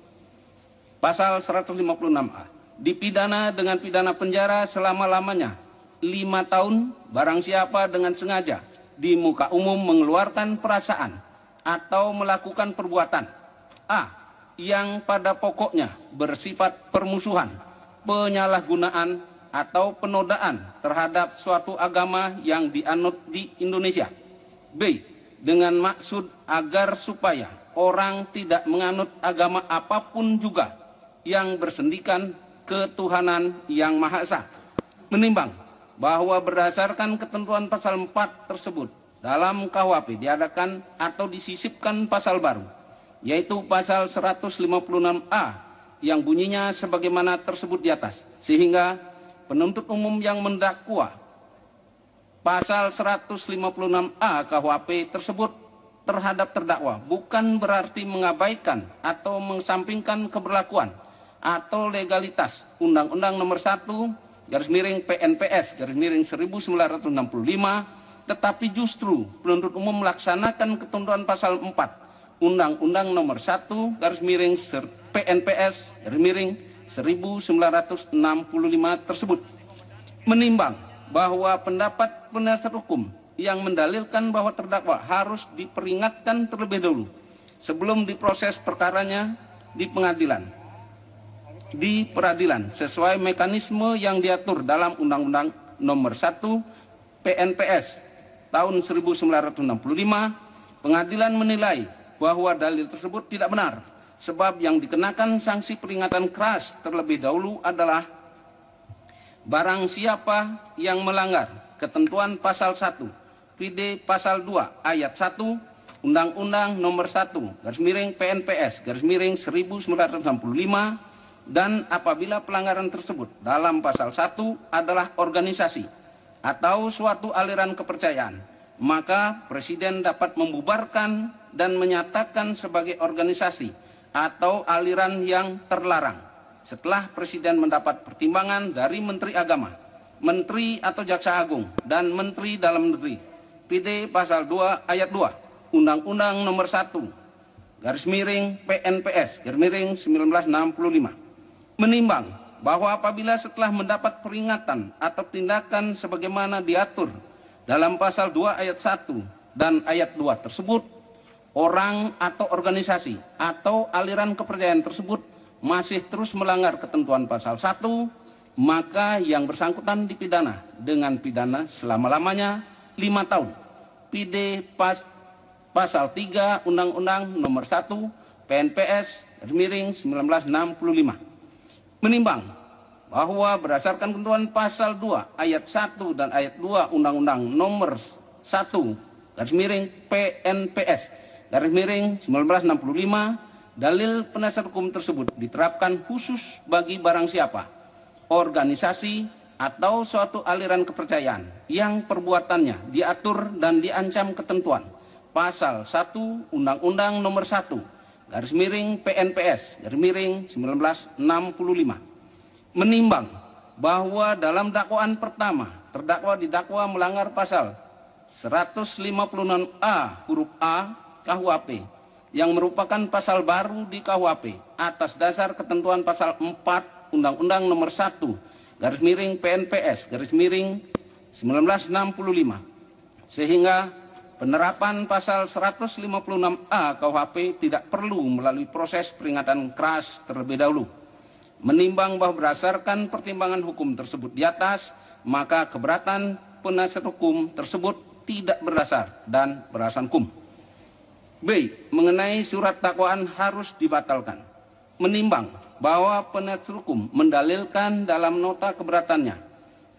Pasal 156A, dipidana dengan pidana penjara selama-lamanya 5 tahun barang siapa dengan sengaja di muka umum mengeluarkan perasaan atau melakukan perbuatan A. yang pada pokoknya bersifat permusuhan, penyalahgunaan atau penodaan terhadap suatu agama yang dianut di Indonesia. B. Dengan maksud agar supaya orang tidak menganut agama apapun juga yang bersendikan ketuhanan yang Maha Esa. Menimbang bahwa berdasarkan ketentuan pasal 4 tersebut dalam KUHP diadakan atau disisipkan pasal baru, yaitu pasal 156A yang bunyinya sebagaimana tersebut di atas, sehingga penuntut umum yang mendakwa pasal 156A KUHP tersebut terhadap terdakwa bukan berarti mengabaikan atau mengesampingkan keberlakuan atau legalitas Undang-Undang Nomor 1 garis miring PNPS garis miring 1965, tetapi justru penuntut umum melaksanakan ketentuan pasal 4 Undang-Undang Nomor 1 garis miring PNPS garis miring 1965 tersebut. Menimbang bahwa pendapat penasihat hukum yang mendalilkan bahwa terdakwa harus diperingatkan terlebih dahulu sebelum diproses perkaranya di peradilan sesuai mekanisme yang diatur dalam Undang-Undang Nomor 1 PNPS tahun 1965, pengadilan menilai bahwa dalil tersebut tidak benar sebab yang dikenakan sanksi peringatan keras terlebih dahulu adalah barang siapa yang melanggar ketentuan pasal 1 PD pasal 2 ayat 1 Undang-Undang Nomor 1 garis miring PNPS garis miring 1965, dan apabila pelanggaran tersebut dalam pasal 1 adalah organisasi atau suatu aliran kepercayaan, maka Presiden dapat membubarkan dan menyatakan sebagai organisasi atau aliran yang terlarang setelah Presiden mendapat pertimbangan dari Menteri Agama, Menteri atau Jaksa Agung, dan Menteri Dalam Negeri. PD pasal 2 ayat 2 Undang-Undang Nomor 1 garis miring PNPS garis miring 1965. Menimbang bahwa apabila setelah mendapat peringatan atau tindakan sebagaimana diatur dalam pasal 2 ayat 1 dan ayat 2 tersebut, orang atau organisasi atau aliran kepercayaan tersebut masih terus melanggar ketentuan pasal 1, maka yang bersangkutan dipidana dengan pidana selama-lamanya 5 tahun. PD pasal 3 Undang-Undang Nomor 1 PNPS miring 1965. Menimbang bahwa berdasarkan ketentuan pasal 2 ayat 1 dan ayat 2 Undang-Undang Nomor 1 PNPS miring 1965, dalil penasihat hukum tersebut diterapkan khusus bagi barang siapa, organisasi atau suatu aliran kepercayaan yang perbuatannya diatur dan diancam ketentuan pasal 1 Undang-Undang Nomor 1 PNPS miring 1965. Menimbang bahwa dalam dakwaan pertama terdakwa didakwa melanggar pasal 156A huruf A KUHP yang merupakan pasal baru di KUHP atas dasar ketentuan pasal 4 Undang-Undang Nomor 1 PNPS miring 1965, sehingga penerapan pasal 156A KUHP tidak perlu melalui proses peringatan keras terlebih dahulu. Menimbang bahwa berdasarkan pertimbangan hukum tersebut di atas, maka keberatan penasihat hukum tersebut tidak berdasar dan beralasan hukum. B. Mengenai surat dakwaan harus dibatalkan. Menimbang bahwa penasihat hukum mendalilkan dalam nota keberatannya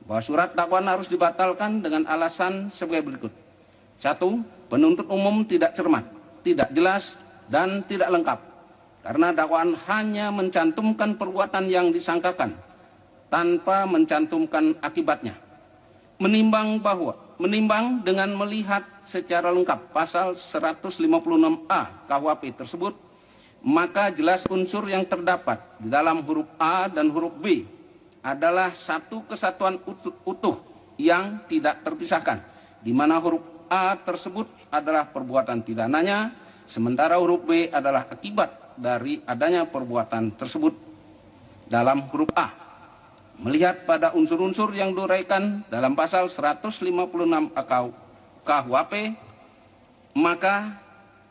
bahwa surat dakwaan harus dibatalkan dengan alasan sebagai berikut. 1. Penuntut umum tidak cermat, tidak jelas, dan tidak lengkap, karena dakwaan hanya mencantumkan perbuatan yang disangkakan tanpa mencantumkan akibatnya. Menimbang dengan melihat secara lengkap pasal 156A KUHP tersebut, maka jelas unsur yang terdapat di dalam huruf A dan huruf B adalah satu kesatuan utuh yang tidak terpisahkan, di mana huruf A tersebut adalah perbuatan pidananya, sementara huruf B adalah akibat dari adanya perbuatan tersebut dalam huruf A. Melihat pada unsur-unsur yang diuraikan dalam pasal 156 KUHP, maka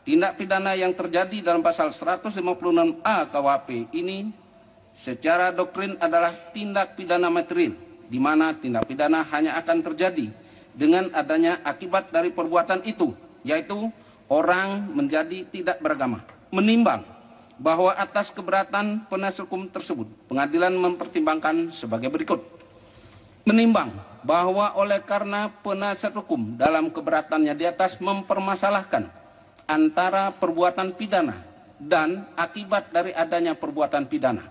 tindak pidana yang terjadi dalam pasal 156A KUHP ini secara doktrin adalah tindak pidana material, di mana tindak pidana hanya akan terjadi dengan adanya akibat dari perbuatan itu, yaitu orang menjadi tidak beragama. Menimbang bahwa atas keberatan penasihat hukum tersebut, pengadilan mempertimbangkan sebagai berikut. Menimbang bahwa oleh karena penasihat hukum dalam keberatannya di atas mempermasalahkan antara perbuatan pidana dan akibat dari adanya perbuatan pidana,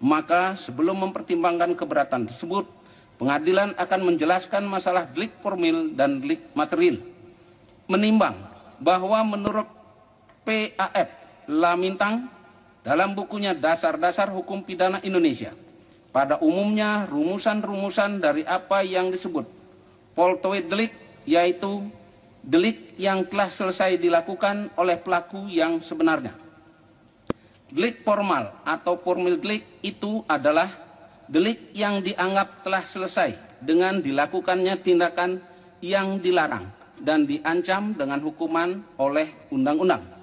maka sebelum mempertimbangkan keberatan tersebut, pengadilan akan menjelaskan masalah delik formil dan delik material. Menimbang bahwa menurut PAF Lamintang dalam bukunya Dasar-Dasar Hukum Pidana Indonesia, pada umumnya rumusan-rumusan dari apa yang disebut poltoid delik, yaitu delik yang telah selesai dilakukan oleh pelaku yang sebenarnya. Delik formal atau formil delik itu adalah delik yang dianggap telah selesai dengan dilakukannya tindakan yang dilarang dan diancam dengan hukuman oleh undang-undang.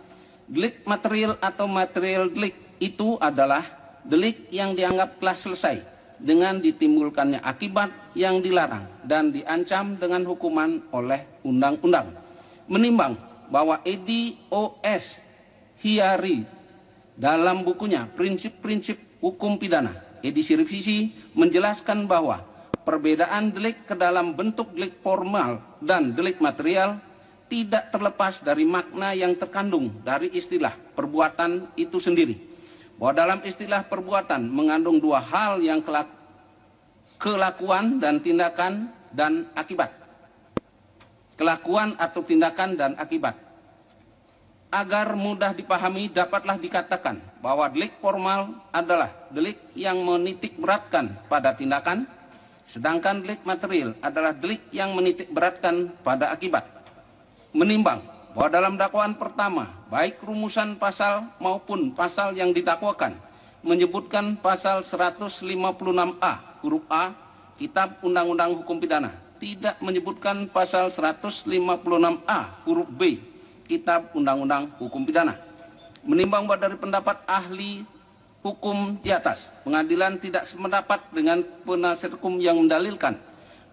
Delik material atau material delik itu adalah delik yang dianggap telah selesai dengan ditimbulkannya akibat yang dilarang dan diancam dengan hukuman oleh undang-undang. Menimbang bahwa Edi O.S. Hiari dalam bukunya Prinsip-Prinsip Hukum Pidana edisi revisi menjelaskan bahwa perbedaan delik ke dalam bentuk delik formal dan delik material tidak terlepas dari makna yang terkandung dari istilah perbuatan itu sendiri. Bahwa dalam istilah perbuatan mengandung dua hal yang kelakuan dan tindakan dan akibat. Kelakuan atau tindakan dan akibat. Agar mudah dipahami, dapatlah dikatakan bahwa delik formal adalah delik yang menitik beratkan pada tindakan, sedangkan delik material adalah delik yang menitik beratkan pada akibat. Menimbang bahwa dalam dakwaan pertama, baik rumusan pasal maupun pasal yang didakwakan menyebutkan pasal 156A huruf A Kitab Undang-Undang Hukum Pidana tidak menyebutkan pasal 156A huruf B Kitab Undang-Undang Hukum Pidana. Menimbang bahwa dari pendapat ahli hukum di atas, pengadilan tidak sependapat dengan penasihat hukum yang mendalilkan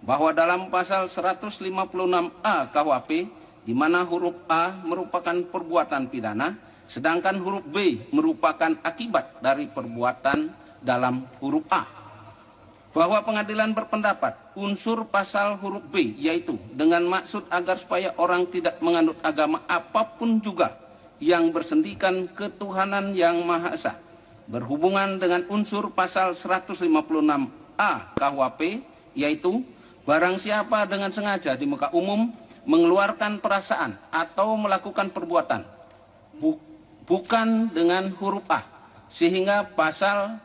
bahwa dalam pasal 156A KUHP, di mana huruf A merupakan perbuatan pidana, sedangkan huruf B merupakan akibat dari perbuatan dalam huruf A. Bahwa pengadilan berpendapat unsur pasal huruf B, yaitu dengan maksud agar supaya orang tidak menganut agama apapun juga yang bersendikan ketuhanan yang Maha Esa, berhubungan dengan unsur pasal 156A KUHP, yaitu barang siapa dengan sengaja di muka umum mengeluarkan perasaan atau melakukan perbuatan bukan dengan huruf A, sehingga pasal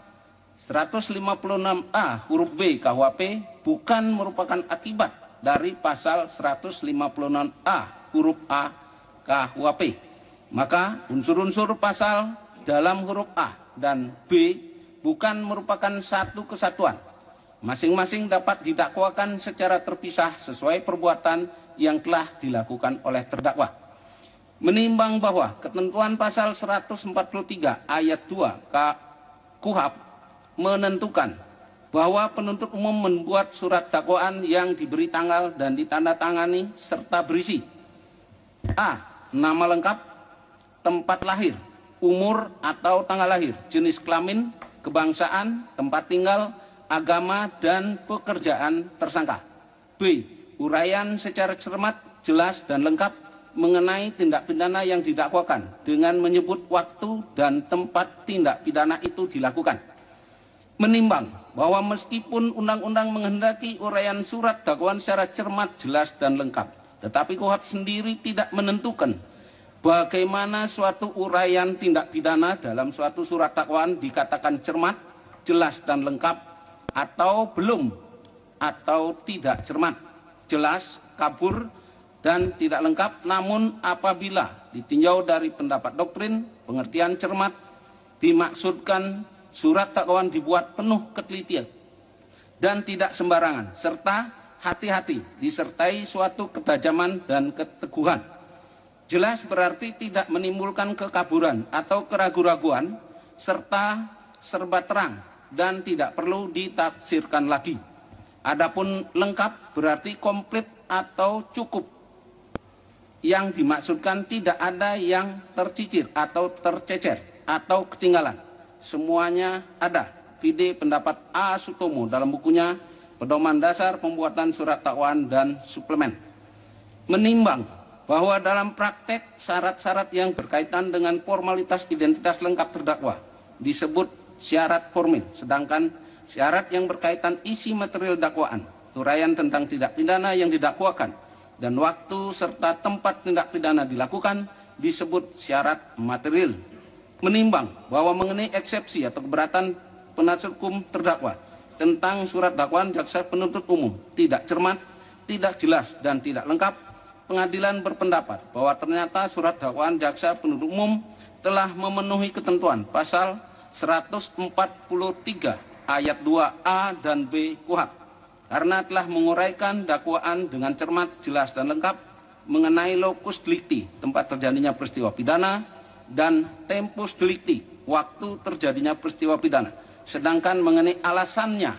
156A huruf B KUHP bukan merupakan akibat dari pasal 156A huruf A KUHP. Maka unsur-unsur pasal dalam huruf A dan B bukan merupakan satu kesatuan. Masing-masing dapat didakwakan secara terpisah sesuai perbuatan yang telah dilakukan oleh terdakwa. Menimbang bahwa ketentuan pasal 143 ayat 2 KUHP menentukan bahwa penuntut umum membuat surat dakwaan yang diberi tanggal dan ditandatangani serta berisi A. Nama lengkap, tempat lahir, umur atau tanggal lahir, jenis kelamin, kebangsaan, tempat tinggal, agama, dan pekerjaan tersangka. B. Uraian secara cermat, jelas, dan lengkap mengenai tindak pidana yang didakwakan dengan menyebut waktu dan tempat tindak pidana itu dilakukan. Menimbang bahwa meskipun undang-undang menghendaki uraian surat dakwaan secara cermat, jelas, dan lengkap, tetapi KUHP sendiri tidak menentukan bagaimana suatu uraian tindak pidana dalam suatu surat dakwaan dikatakan cermat, jelas, dan lengkap atau belum, atau tidak cermat, jelas, kabur, dan tidak lengkap. Namun apabila ditinjau dari pendapat doktrin, pengertian cermat dimaksudkan surat dakwaan dibuat penuh ketelitian dan tidak sembarangan, serta hati-hati disertai suatu ketajaman dan keteguhan. Jelas berarti tidak menimbulkan kekaburan atau keraguan-raguan, serta serba terang dan tidak perlu ditafsirkan lagi. Adapun lengkap berarti komplit atau cukup. Yang dimaksudkan tidak ada yang tercicir atau tercecer atau ketinggalan. Semuanya ada. Vide pendapat A. Sutomo dalam bukunya Pedoman Dasar Pembuatan Surat Dakwaan dan Suplemen. Menimbang bahwa dalam praktek syarat-syarat yang berkaitan dengan formalitas identitas lengkap terdakwa disebut syarat formil, sedangkan syarat yang berkaitan isi material dakwaan, uraian tentang tindak pidana yang didakwakan, dan waktu serta tempat tindak pidana dilakukan disebut syarat material. Menimbang bahwa mengenai eksepsi atau keberatan penasihat hukum terdakwa tentang surat dakwaan jaksa penuntut umum tidak cermat, tidak jelas, dan tidak lengkap, pengadilan berpendapat bahwa ternyata surat dakwaan jaksa penuntut umum telah memenuhi ketentuan pasal 143 ayat 2A dan B KUHP karena telah menguraikan dakwaan dengan cermat, jelas, dan lengkap mengenai locus delicti, tempat terjadinya peristiwa pidana, dan tempus delicti, waktu terjadinya peristiwa pidana. Sedangkan mengenai alasannya,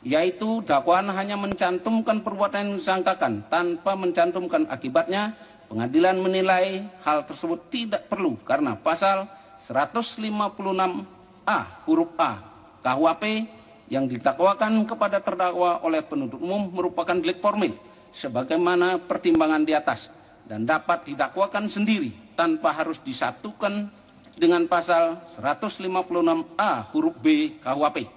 yaitu dakwaan hanya mencantumkan perbuatan yang disangkakan tanpa mencantumkan akibatnya, pengadilan menilai hal tersebut tidak perlu karena pasal 156A huruf A KUHP yang didakwakan kepada terdakwa oleh penuntut umum merupakan delik formil sebagaimana pertimbangan di atas dan dapat didakwakan sendiri tanpa harus disatukan dengan pasal 156A huruf B KUHP.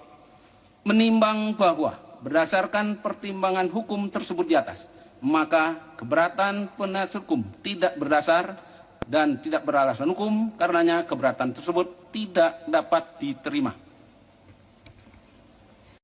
Menimbang bahwa berdasarkan pertimbangan hukum tersebut di atas, maka keberatan penasihat hukum tidak berdasar dan tidak beralasan hukum, karenanya keberatan tersebut tidak dapat diterima.